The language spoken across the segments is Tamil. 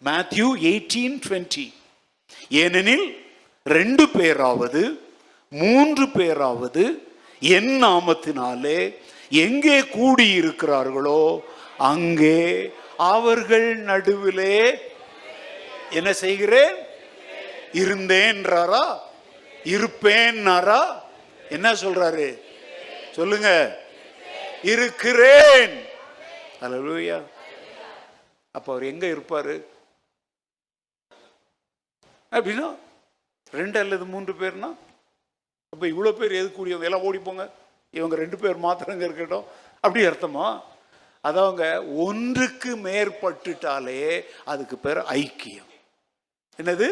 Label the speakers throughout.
Speaker 1: Matthew 18:20. ஏனெனில் 2 பேராவது 3 பேராவது என் நாமத்தினாலே எங்கே கூடியிருக்கிறார்களோ அங்கே அவர்கள் நடுவிலே என்ன செய்கிறேன்? இருந்தேன்றாரா? இருப்பேன்னாரா? என்ன சொல்றாரு? சொல்லுங்க. இருக்கிறேன். அல்லேலூயா. அப்ப அவர் எங்க இருப்பாரு அப்படின்னா? 2 அல்லது 3 பேர்னா அப்ப இவ்வளவு பேர் எது கூடியவங்க? எல்லாம் ஓடி போங்க, இவங்க 2 பேர் மாத்திரங்க இருக்கட்டும், அப்படி அர்த்தமா? அதவங்க ஒன்றுக்கு மேற்பட்டுட்டாலே அதுக்கு பேர் ஐக்கியம். என்னது?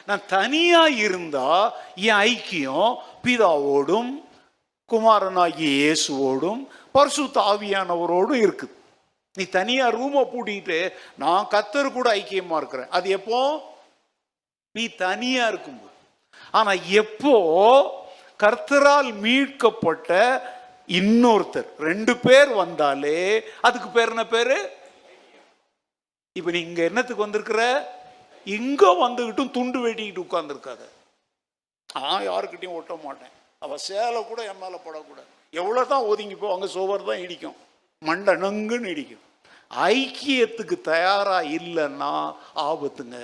Speaker 1: நான் தனியா இருந்தா என் ஐக்கியம் பிதாவோடும் குமாரனாகிய இயேசுவோடும் பரிசுத்த ஆவியானவரோடும் இருக்குது. நீ தனியா ரூமை பூட்டிட்டு நான் கர்த்தர் கூட ஐக்கியமா இருக்கிறேன், அது எப்போ? நீ தனியா இருக்கும்போது. ஆனா எப்போ கர்த்தரால் மீட்கப்பட்ட இன்னொருத்தர் 2 பேர் வந்தாலே அதுக்கு பேர் என்ன பேரு? இப்ப நீ இங்க என்னத்துக்கு வந்திருக்கிற? இங்க வந்துகிட்டும் துண்டு வெட்டிக்கிட்டு உட்கார்ந்துருக்காத. யாருக்கிட்டையும் ஒட்ட மாட்டேன், அவ சேலை கூட என் மேல படக்கூடாது, எவ்வளவுதான் ஒதுங்கி போ, அங்க சோவர் தான் இடிக்கும், மண்டை நங்குன்னு இடிக்கும். ஐக்கியத்துக்கு தயாரா இல்லைன்னா ஆபத்துங்க.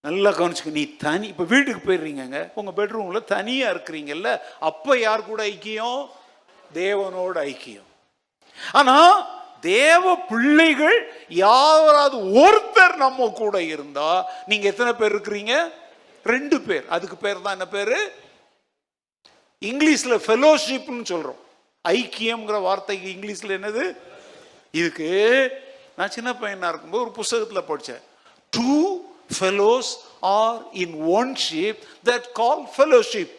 Speaker 1: நல்லா கவனிச்சுக்க. நீ தனி இப்போ வீட்டுக்கு போயிடுறீங்க, உங்கள் பெட்ரூமில் தனியாக இருக்கிறீங்கல்ல, அப்போ யார் கூட ஐக்கியம்? தேவனோட ஐக்கியம். ஆனால் தேவ பிள்ளைகள் யாராவது ஒருத்தர் நம்ம கூட இருந்தா, நீங்கள் எத்தனை பேர் இருக்கிறீங்க? 2 பேர். அதுக்கு பேர் தான் என்ன பேர்? இங்கிலீஷில் ஃபெலோஷிப்னு சொல்கிறோம். ஐக்கியம்ங்கிற வார்த்தைக்கு இங்கிலீஷில் என்னது? இதுக்கு நான் சின்ன பையனாக இருக்கும்போது ஒரு புஸ்தகத்தில் படித்தேன். 2 fellows are in one ship that called fellowship.